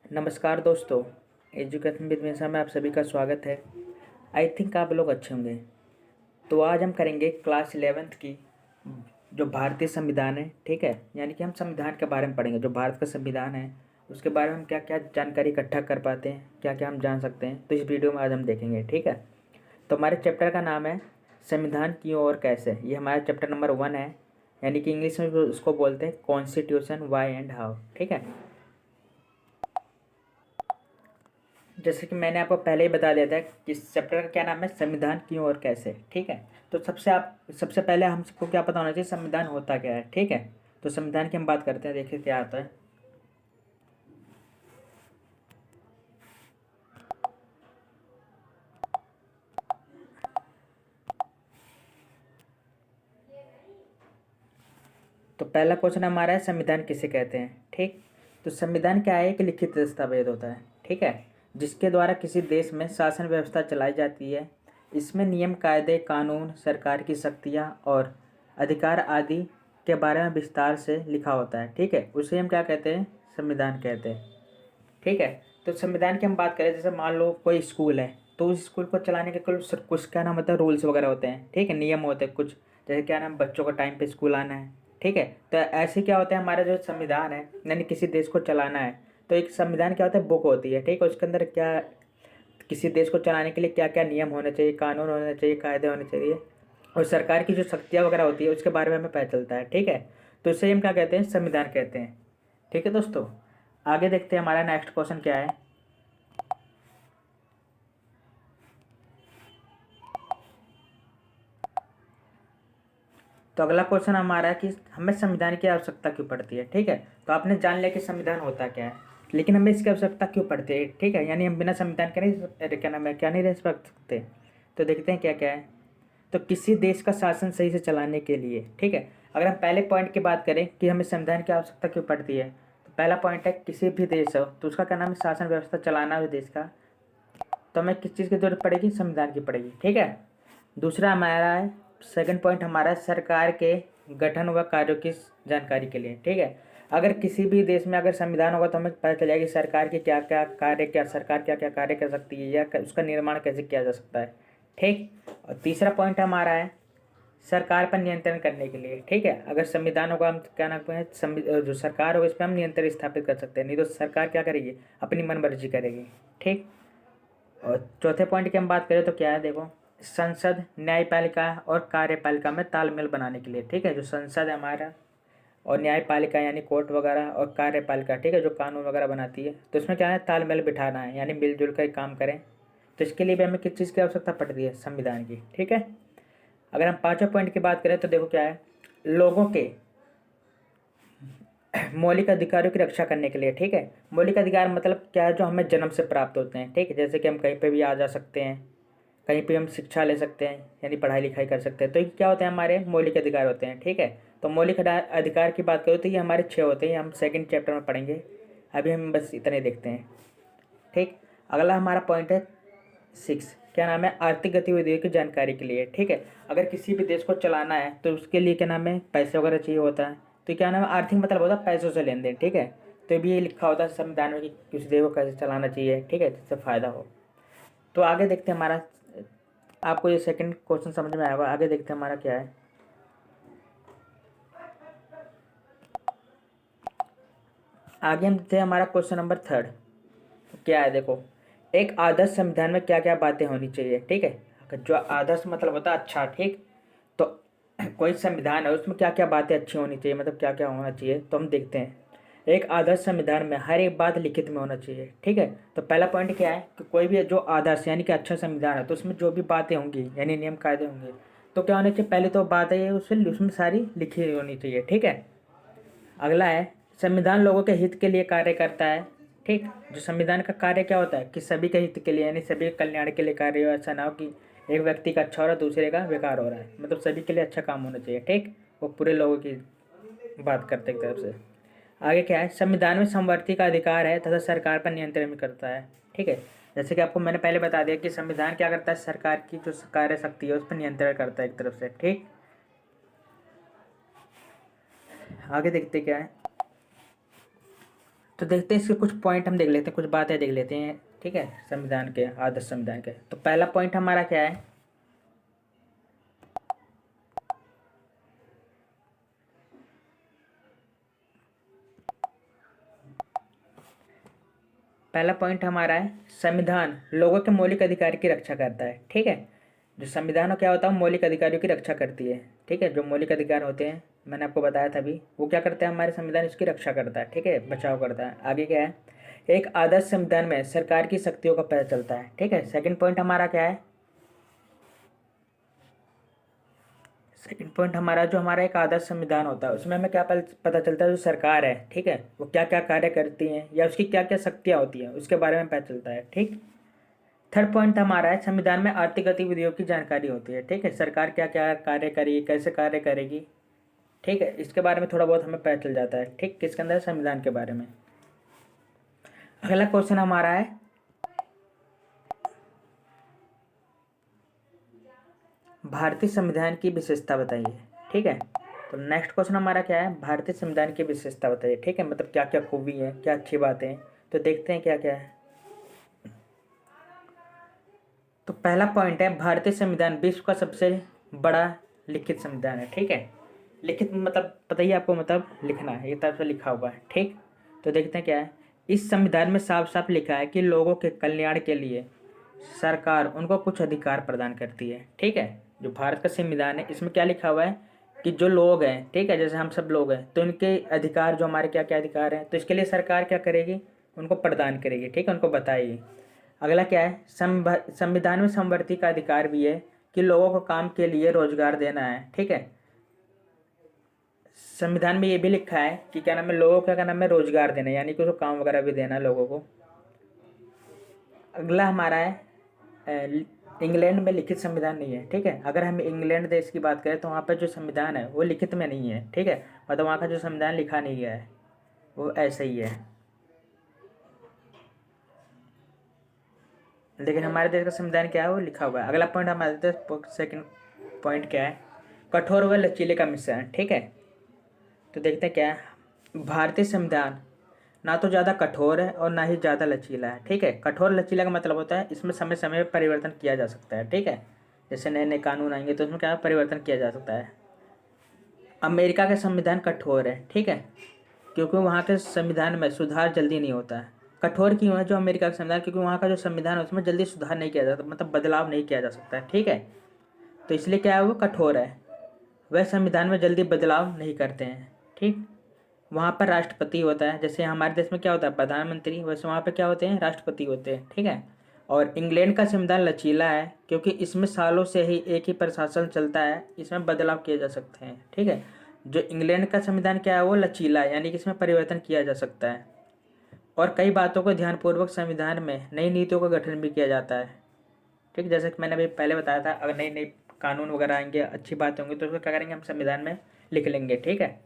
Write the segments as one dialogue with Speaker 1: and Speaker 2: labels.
Speaker 1: नमस्कार दोस्तों, education with mission में आप सभी का स्वागत है। आई थिंक आप लोग अच्छे होंगे। तो आज हम करेंगे क्लास 11th की जो भारतीय संविधान है, ठीक है। यानी कि हम संविधान के बारे में पढ़ेंगे। जो भारत का संविधान है उसके बारे में हम क्या क्या जानकारी इकट्ठा कर पाते हैं, क्या क्या हम जान सकते हैं, तो इस वीडियो में आज हम देखेंगे, ठीक है। तो हमारे चैप्टर का नाम है संविधान क्यों और कैसे। ये हमारा चैप्टर नंबर 1 है, यानी कि इंग्लिश में उसको बोलते हैं कॉन्स्टिट्यूशन वाई एंड हाउ, ठीक है। जैसे कि मैंने आपको पहले ही बता दिया था कि इस चैप्टर का क्या नाम है, संविधान क्यों और कैसे, ठीक है। तो सबसे पहले हमको क्या पता होना चाहिए, संविधान होता क्या है, ठीक है। तो संविधान की हम बात करते हैं, देखिए क्या आता है। तो पहला क्वेश्चन हमारा है, संविधान किसे कहते हैं, ठीक। तो संविधान क्या है, एक लिखित दस्तावेज होता है, ठीक है, जिसके द्वारा किसी देश में शासन व्यवस्था चलाई जाती है। इसमें नियम, कायदे, कानून, सरकार की शक्तियाँ और अधिकार आदि के बारे में विस्तार से लिखा होता है, ठीक है। उसे हम क्या कहते हैं, संविधान कहते हैं, ठीक है। तो संविधान की हम बात करें, जैसे मान लो कोई स्कूल है, तो उस स्कूल को चलाने के कुछ क्या नाम होता है, रूल्स वगैरह होते हैं, ठीक है, नियम होते हैं कुछ। जैसे क्या नाम, बच्चों को टाइम पे स्कूल आना है, ठीक है। तो ऐसे क्या होता है, हमारा जो संविधान है, यानी किसी देश को चलाना है, तो एक संविधान क्या होता है, बुक होती है, ठीक है। उसके अंदर क्या, किसी देश को चलाने के लिए क्या क्या नियम होने चाहिए, कानून होने चाहिए, कायदे होने चाहिए, और सरकार की जो शक्तियाँ वगैरह होती है उसके बारे में हमें पता चलता है, ठीक है। तो इसे हम क्या कहते हैं, संविधान कहते हैं, ठीक है दोस्तों। आगे देखते हैं हमारा नेक्स्ट क्वेश्चन क्या है। तो अगला क्वेश्चन हमारा है कि हमें संविधान की आवश्यकता क्यों पड़ती है, ठीक है। तो आपने जान लिया कि संविधान होता क्या है, लेकिन हमें इसकी आवश्यकता क्यों पड़ती है, ठीक है। यानी हम बिना संविधान के नहीं, क्या नाम है, क्या नहीं रह सकते। तो देखते हैं क्या क्या है। तो किसी देश का शासन सही से चलाने के लिए, ठीक है। अगर हम पहले पॉइंट की बात करें कि हमें संविधान की आवश्यकता क्यों पड़ती है, तो पहला पॉइंट है, किसी भी देश हो तो उसका क्या नाम है, शासन व्यवस्था चलाना है देश का, तो हमें किस चीज़ की जरूरत पड़ेगी, संविधान की पड़ेगी, ठीक है। दूसरा हमारा है, सेकंड पॉइंट हमारा है, सरकार के गठन व कार्यों की जानकारी के लिए, ठीक है। अगर किसी भी देश में अगर संविधान होगा तो हमें पता चलेगा कि सरकार के क्या क्या कार्य, क्या सरकार क्या क्या कार्य कर सकती है, या उसका निर्माण कैसे किया जा सकता है, ठीक। और तीसरा पॉइंट हमारा है, सरकार पर नियंत्रण करने के लिए, ठीक है। अगर संविधान होगा, हम क्या नाम है, जो सरकार होगा इस पर हम नियंत्रण स्थापित कर सकते हैं, नहीं तो सरकार क्या करेगी, अपनी मनमर्जी करेगी, ठीक। और चौथे पॉइंट की हम बात करें तो क्या है, देखो, संसद, न्यायपालिका और कार्यपालिका में तालमेल बनाने के लिए, ठीक है। जो संसद है हमारा, और न्यायपालिका यानी कोर्ट वगैरह, और कार्यपालिका, ठीक है, जो कानून वगैरह बनाती है, तो इसमें क्या है, तालमेल बिठाना है, यानी मिलजुल कर काम करें। तो इसके लिए भी हमें किस चीज़ की आवश्यकता पड़ती है, संविधान की, ठीक है। अगर हम पाँचवें पॉइंट की बात करें तो देखो क्या है, लोगों के मौलिक अधिकारों की रक्षा करने के लिए, ठीक है। मौलिक अधिकार मतलब क्या है, जो हमें जन्म से प्राप्त होते हैं, ठीक है। जैसे कि हम कहीं पे भी आ जा सकते हैं, कहीं पे हम शिक्षा ले सकते हैं, यानी पढ़ाई लिखाई कर सकते हैं, तो ये क्या होते हैं, हमारे मौलिक अधिकार होते हैं, ठीक है। तो मौलिक अधिकार की बात करो तो ये हमारे 6 होते हैं, हम सेकंड चैप्टर में पढ़ेंगे। अभी हम बस इतने देखते हैं, ठीक। अगला हमारा पॉइंट है 6, क्या नाम है, आर्थिक गतिविधियों की जानकारी के लिए, ठीक है। अगर किसी भी देश को चलाना है तो उसके लिए क्या नाम है, पैसे वगैरह चाहिए होता है। तो क्या नाम है, आर्थिक मतलब होता है पैसों से लेन देन, ठीक है। तो भी ये लिखा होता है संविधान में कि किसी देश को कैसे चलाना चाहिए, ठीक है, जिससे फ़ायदा हो। तो आगे देखते हैं हमारा, आपको ये सेकंड क्वेश्चन समझ में आया होगा। आगे देखते हैं हमारा क्या है। आगे हम देखते हैं हमारा क्वेश्चन नंबर 3 क्या है, देखो, एक आदर्श संविधान में क्या क्या बातें होनी चाहिए, ठीक है। अगर जो आदर्श मतलब होता है अच्छा, ठीक। तो कोई संविधान है उसमें क्या क्या बातें अच्छी होनी चाहिए, मतलब क्या क्या होना चाहिए, तो हम देखते हैं। एक आदर्श संविधान में हर एक बात लिखित में होना चाहिए, ठीक है। तो पहला पॉइंट क्या है कि कोई भी जो आदर्श यानी कि अच्छा संविधान है तो उसमें जो भी बातें होंगी, यानी नियम कायदे होंगे, तो क्या होना चाहिए, पहले तो बात है उसमें सारी लिखी होनी चाहिए, ठीक है। अगला है, संविधान लोगों के हित के लिए कार्य करता है, ठीक। जो संविधान का कार्य क्या होता है कि सभी के हित के लिए, यानी सभी के कल्याण के लिए कार्य हो। ऐसा ना हो कि एक व्यक्ति का अच्छा हो रहा है, दूसरे का बेकार हो रहा है, मतलब सभी के लिए अच्छा काम होना चाहिए, ठीक। वो पूरे लोगों की बात करते एक तरफ से। आगे क्या है, संविधान में समवर्ती का अधिकार है तथा सरकार पर नियंत्रण भी करता है, ठीक है। जैसे कि आपको मैंने पहले बता दिया कि संविधान क्या करता है, सरकार की जो कार्य शक्ति है उस पर नियंत्रण करता है एक तरफ से, ठीक। आगे देखते क्या है, तो देखते हैं इसके कुछ पॉइंट हम देख लेते हैं, कुछ बातें देख लेते हैं, ठीक है, संविधान के, आदर्श संविधान के। तो पहला पॉइंट हमारा क्या है, पहला पॉइंट हमारा है संविधान लोगों के मौलिक अधिकार की रक्षा करता है, ठीक है। जो संविधान क्या होता है, मौलिक अधिकारों की रक्षा करती है, ठीक है। जो मौलिक अधिकार होते हैं मैंने आपको बताया था अभी, वो क्या करते हैं, हमारे संविधान इसकी रक्षा करता है, ठीक है, बचाव करता है। आगे क्या है, एक आदर्श संविधान में सरकार की शक्तियों का पता चलता है, ठीक है। सेकंड पॉइंट हमारा क्या है, सेकंड पॉइंट हमारा, जो हमारा एक आदर्श संविधान होता है उसमें हमें क्या पता चलता है, जो सरकार है, ठीक है, वो क्या क्या कार्य करती है या उसकी क्या क्या शक्तियाँ होती हैं उसके बारे में पता चलता है, ठीक। थर्ड पॉइंट हमारा है संविधान में आर्थिक गतिविधियों की जानकारी होती है, ठीक है, सरकार क्या क्या कार्य करेगी, कैसे कार्य करेगी, ठीक है, इसके बारे में थोड़ा बहुत हमें पता चल जाता है, ठीक, किसके अंदर, संविधान के बारे में। अगला क्वेश्चन हमारा है भारतीय संविधान की विशेषता बताइए, ठीक है। तो नेक्स्ट क्वेश्चन हमारा क्या है, भारतीय संविधान की विशेषता बताइए, ठीक है, मतलब क्या क्या खूबी है, क्या अच्छी बातें हैं। तो देखते हैं क्या क्या है। तो पहला पॉइंट है भारतीय संविधान विश्व का सबसे बड़ा लिखित संविधान है, ठीक है। लिखित मतलब पता ही आपको, मतलब लिखना है, ये तरफ से लिखा हुआ है, ठीक। तो देखते हैं क्या है, इस संविधान में साफ साफ लिखा है कि लोगों के कल्याण के लिए सरकार उनको कुछ अधिकार प्रदान करती है, ठीक है। जो भारत का संविधान है इसमें क्या लिखा हुआ है कि जो लोग हैं, ठीक है, जैसे हम सब लोग हैं, तो इनके अधिकार, जो हमारे क्या क्या अधिकार हैं, तो इसके लिए सरकार क्या करेगी, उनको प्रदान करेगी, ठीक है, उनको बताएगी। अगला क्या है, संविधान में समवर्ती का अधिकार भी है कि लोगों को काम के लिए रोजगार देना है, ठीक है। संविधान में ये भी लिखा है कि क्या नाम है, लोगों का क्या नाम है, रोजगार देना, यानी कि उसको काम वगैरह भी देना है लोगों को। अगला हमारा है इंग्लैंड में लिखित संविधान नहीं है, ठीक है। अगर हम इंग्लैंड देश की बात करें तो वहाँ पर जो संविधान है वो लिखित में नहीं है, ठीक है, मतलब वहाँ का जो संविधान लिखा नहीं गया है वो ऐसे ही है। लेकिन हमारे देश का संविधान क्या है, वो लिखा हुआ है। अगला पॉइंट हमारे देश, सेकंड पॉइंट क्या है, कठोर व लचीले का मिश्रण, ठीक है। तो देखते हैं क्या है, भारतीय संविधान ना तो ज़्यादा कठोर है और ना ही ज़्यादा लचीला है, ठीक है। कठोर लचीला का मतलब होता है इसमें समय समय पर परिवर्तन किया जा सकता है, ठीक है। जैसे नए नए कानून आएंगे तो उसमें क्या है, परिवर्तन किया जा सकता है। अमेरिका का संविधान कठोर है, ठीक है, क्योंकि वहाँ के संविधान में सुधार जल्दी नहीं होता है। कठोर क्यों है जो अमेरिका का संविधान, क्योंकि वहाँ का जो संविधान है उसमें जल्दी सुधार नहीं किया जाता, मतलब बदलाव नहीं किया जा सकता है, ठीक है। तो इसलिए क्या है, वो कठोर है, वह संविधान में जल्दी बदलाव नहीं करते हैं, ठीक। वहाँ पर राष्ट्रपति होता है, जैसे हमारे देश में क्या होता है, प्रधानमंत्री, वैसे वहाँ पे क्या होते हैं, राष्ट्रपति होते हैं, ठीक है। और इंग्लैंड का संविधान लचीला है क्योंकि इसमें सालों से ही एक ही प्रशासन चलता है, इसमें बदलाव किए जा सकते हैं, ठीक है। जो इंग्लैंड का संविधान क्या है, वो लचीला है, यानी कि इसमें परिवर्तन किया जा सकता है। और कई बातों को ध्यानपूर्वक संविधान में नई नीतियों का गठन भी किया जाता है, ठीक। जैसे कि मैंने अभी पहले बताया था, अगर नई नई कानून वगैरह आएंगे, अच्छी बातें होंगी, तो उसको क्या करेंगे, हम संविधान में लिख लेंगे, ठीक है।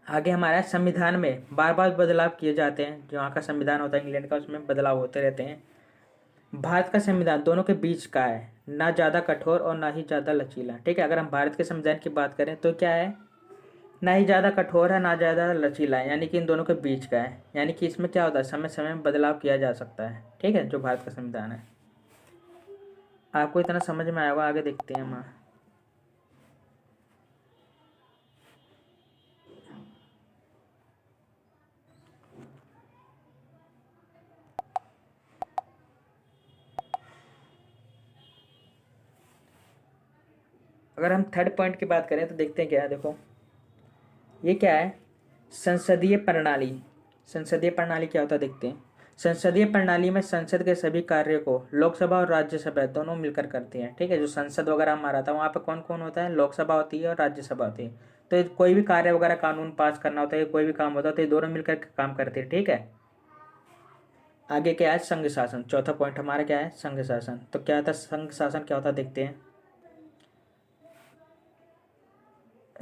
Speaker 1: आगे हमारा संविधान में बार बार बदलाव किए जाते हैं, जो वहाँ का संविधान होता है इंग्लैंड का, उसमें बदलाव होते रहते हैं। भारत का संविधान दोनों के बीच का है, ना ज़्यादा कठोर और ना ही ज़्यादा लचीला, ठीक है। अगर हम भारत के संविधान की बात करें तो क्या है, ना ही ज़्यादा कठोर है ना ज़्यादा लचीला है, यानी कि इन दोनों के बीच का है, यानी कि इसमें क्या होता है, समय समय में बदलाव किया जा सकता है, ठीक है, जो भारत का संविधान है। आपको इतना समझ में आया होगा, आगे देखते हैं हम। अगर हम थर्ड पॉइंट की बात करें तो देखते हैं क्या है, देखो ये क्या है, संसदीय प्रणाली। संसदीय प्रणाली क्या होता है देखते हैं। संसदीय प्रणाली में संसद के सभी कार्यों को लोकसभा और राज्यसभा दोनों मिलकर करती हैं, ठीक है। जो संसद वगैरह हमारा था वहाँ पे कौन कौन होता है, लोकसभा होती है और राज्यसभा होती है। तो कोई भी कार्य वगैरह, कानून पास करना होता है, कोई भी काम होता है, तो ये दोनों मिलकर काम करते हैं, ठीक है। आगे क्या है, संघ शासन। चौथा पॉइंट हमारा क्या है, संघ शासन। तो क्या होता है संघ शासन, क्या होता है देखते हैं।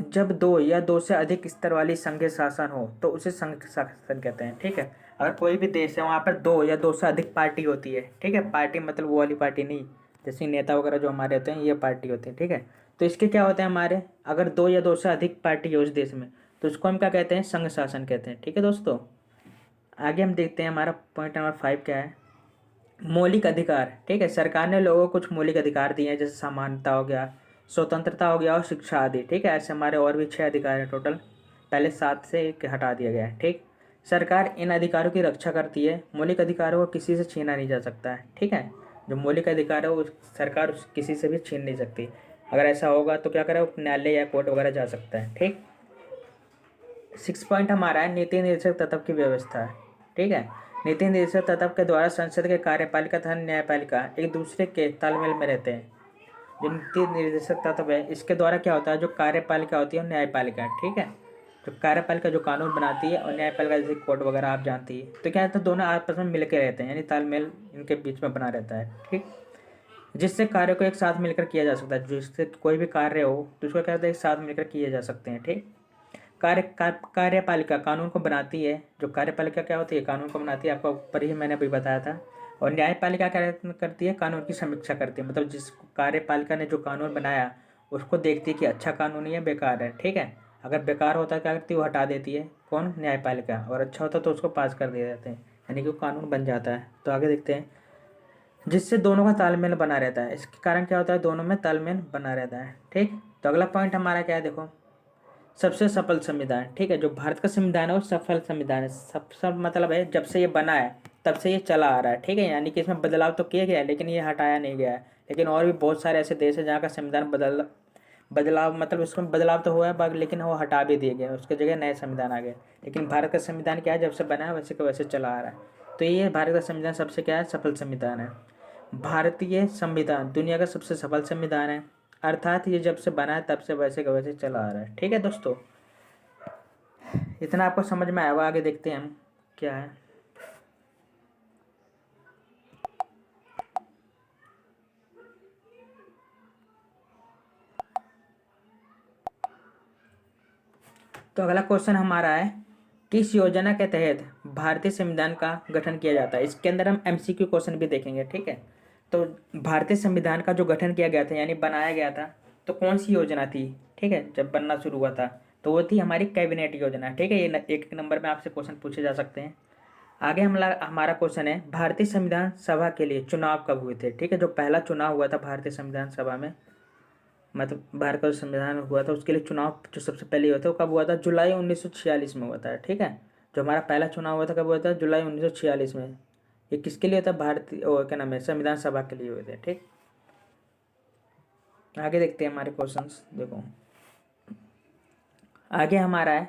Speaker 1: जब दो या दो से अधिक स्तर वाली संघीय शासन हो तो उसे संघ शासन कहते हैं, ठीक है। अगर कोई भी देश है वहाँ पर दो या दो से अधिक पार्टी होती है, ठीक है, पार्टी मतलब वो वाली पार्टी नहीं, जैसे नेता वगैरह जो हमारे होते हैं ये पार्टी होते हैं, ठीक है। तो इसके क्या होते हैं हमारे, अगर दो या दो से अधिक पार्टी हो उस देश में तो उसको हम क्या कहते हैं, संघ शासन कहते हैं, ठीक है दोस्तों। आगे हम देखते हैं हमारा पॉइंट नंबर 5 क्या है। मौलिक अधिकार, ठीक है। सरकार ने लोगों को कुछ मौलिक अधिकार दिए हैं, जैसे समानता हो गया, स्वतंत्रता हो गया और शिक्षा आदि, ठीक है। ऐसे हमारे और भी 6 अधिकार हैं टोटल, पहले 7 से 1 हटा दिया गया है, ठीक। सरकार इन अधिकारों की रक्षा करती है। मौलिक अधिकारों को किसी से छीना नहीं जा सकता है, ठीक है। जो मौलिक अधिकार है वो सरकार किसी से भी छीन नहीं सकती। अगर ऐसा होगा तो क्या करे, वो न्यायालय या कोर्ट वगैरह जा सकता है, ठीक। 6 पॉइंट हमारा है नीति निर्देशक तत्व की व्यवस्था है, ठीक है। नीति निर्देशक तत्व के द्वारा संसद के कार्यपालिका तथा न्यायपालिका एक दूसरे के तालमेल में रहते हैं। जो नीति निर्देशक तत्व है इसके द्वारा क्या होता है, जो कार्यपालिका होती है और न्यायपालिका, ठीक है। जो कार्यपालिका जो कानून बनाती है और न्यायपालिका जैसे कोर्ट वगैरह आप जानती है, तो क्या है, तो दोनों आपस में मिलकर रहते हैं, यानी तालमेल इनके बीच में बना रहता है, ठीक। जिससे कार्य को एक साथ मिलकर किया जा सकता है। जिससे कोई भी कार्य हो तो उसको क्या होता है, एक साथ मिलकर किए जा सकते हैं, ठीक। कार्यपालिका कानून को बनाती है। जो कार्यपालिका क्या होती है, कानून को बनाती है, आपको ऊपर ही मैंने अभी बताया था। और न्यायपालिका क्या करती है, कानून की समीक्षा करती है। मतलब जिस कार्यपालिका ने जो कानून बनाया उसको देखती है कि अच्छा कानून है या बेकार है, ठीक है। अगर बेकार होता है क्या करती है, वो हटा देती है, कौन, न्यायपालिका। और अच्छा होता तो उसको पास कर दिए जाते हैं, यानी कि वो कानून बन जाता है। तो आगे देखते हैं, जिससे दोनों का तालमेल बना रहता है। इसके कारण क्या होता है, दोनों में तालमेल बना रहता है, ठीक। तो अगला पॉइंट हमारा क्या है, देखो, सबसे सफल संविधान, ठीक है। जो भारत का संविधान है वो सफल संविधान है। सब मतलब है जब से ये बना है तब से ये चला आ रहा है, ठीक है। यानी कि इसमें बदलाव तो किया गया है लेकिन ये हटाया नहीं गया है। लेकिन और भी बहुत सारे ऐसे देश हैं जहाँ का संविधान बदलाव मतलब उसमें बदलाव तो हुआ है लेकिन वो हटा भी दिए गए, उसके जगह नए संविधान आ गए। लेकिन भारत का संविधान क्या है, जब से बना है वैसे का वैसे चला आ रहा है। तो ये भारत का संविधान सबसे क्या है, सफल संविधान है। भारतीय संविधान दुनिया का सबसे सफल संविधान है, अर्थात ये जब से बना है तब से वैसे का वैसे चला आ रहा है, ठीक है दोस्तों। इतना आपको समझ में आया हुआ, आगे देखते हैं हम क्या है। तो अगला क्वेश्चन हमारा है, किस योजना के तहत भारतीय संविधान का गठन किया जाता है। इसके अंदर हम एमसीक्यू क्वेश्चन भी देखेंगे, ठीक है। तो भारतीय संविधान का जो गठन किया गया था यानी बनाया गया था, तो कौन सी योजना थी, ठीक है, जब बनना शुरू हुआ था, तो वो थी हमारी कैबिनेट योजना, ठीक है। ये एक नंबर में आपसे क्वेश्चन पूछे जा सकते हैं। आगे हमारा क्वेश्चन है, भारतीय संविधान सभा के लिए चुनाव कब हुए थे, ठीक है। जो पहला चुनाव हुआ था भारतीय संविधान सभा में, मतलब भारत का जो संविधान हुआ था उसके लिए चुनाव जो सबसे पहले हुआ था वो कब हुआ था, जुलाई 1946 में हुआ था, ठीक है। जो हमारा पहला चुनाव हुआ था कब हुआ था, जुलाई 1946 में। ये किसके लिए होता है, भारतीय क्या नाम है, संविधान सभा के लिए हुए थे, ठीक। आगे देखते हैं हमारे क्वेश्चंस, देखो आगे हमारा है,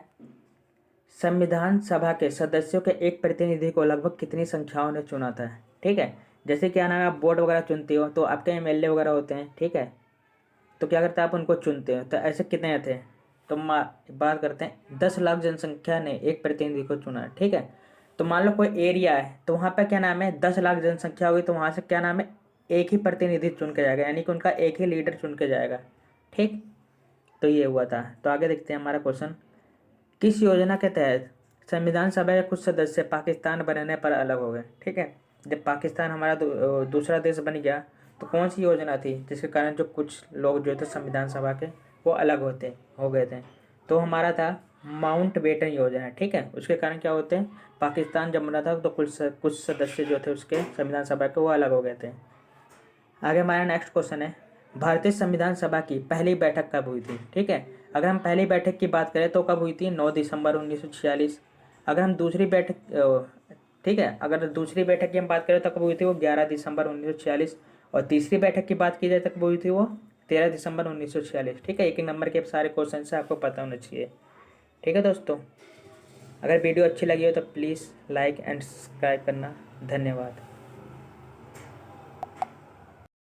Speaker 1: संविधान सभा के सदस्यों के एक प्रतिनिधि को लगभग कितनी संख्याओं ने चुना था, ठीक है। जैसे क्या नाम है, आप बोर्ड वगैरह चुनते हो तो आपके एमएलए वगैरह होते हैं, ठीक है। तो क्या करते हैं, आप उनको चुनते हो, तो ऐसे कितने थे, तो बात करते हैं 10 लाख जनसंख्या ने एक प्रतिनिधि को चुना, ठीक है। तो मान लो कोई एरिया है तो वहाँ पे क्या नाम है, 10 लाख जनसंख्या होगी तो वहाँ से क्या नाम है, एक ही प्रतिनिधि चुन के जाएगा, यानी कि उनका एक ही लीडर चुन के जाएगा, ठीक। तो ये हुआ था। तो आगे देखते हैं हमारा क्वेश्चन, किस योजना के तहत संविधान सभा के कुछ सदस्य पाकिस्तान बनने पर अलग हो गए, ठीक है। जब पाकिस्तान हमारा दूसरा देश बन गया तो कौन सी योजना थी जिसके कारण जो कुछ लोग जो थे संविधान सभा के वो अलग हो गए थे, तो हमारा था माउंट बेटन योजना, ठीक है। उसके कारण क्या होते हैं, पाकिस्तान जब बना था तो कुछ सदस्य जो थे उसके संविधान सभा के वो अलग हो गए थे। आगे हमारा नेक्स्ट क्वेश्चन है, भारतीय संविधान सभा की पहली बैठक कब हुई थी, ठीक है। अगर हम पहली बैठक की बात करें तो कब हुई थी, 9 दिसंबर 1946। अगर हम दूसरी बैठक ठीक है, अगर दूसरी बैठक की हम बात करें तो कब हुई थी, वो 11 दिसंबर 1946। और तीसरी बैठक की बात की जाए तो कब हुई थी, वो 13 दिसंबर 1946, ठीक है। एक ही नंबर के सारे क्वेश्चन से आपको पता होना चाहिए, ठीक है दोस्तों। अगर वीडियो अच्छी लगी हो तो प्लीज़ लाइक एंड सब्सक्राइब करना, धन्यवाद।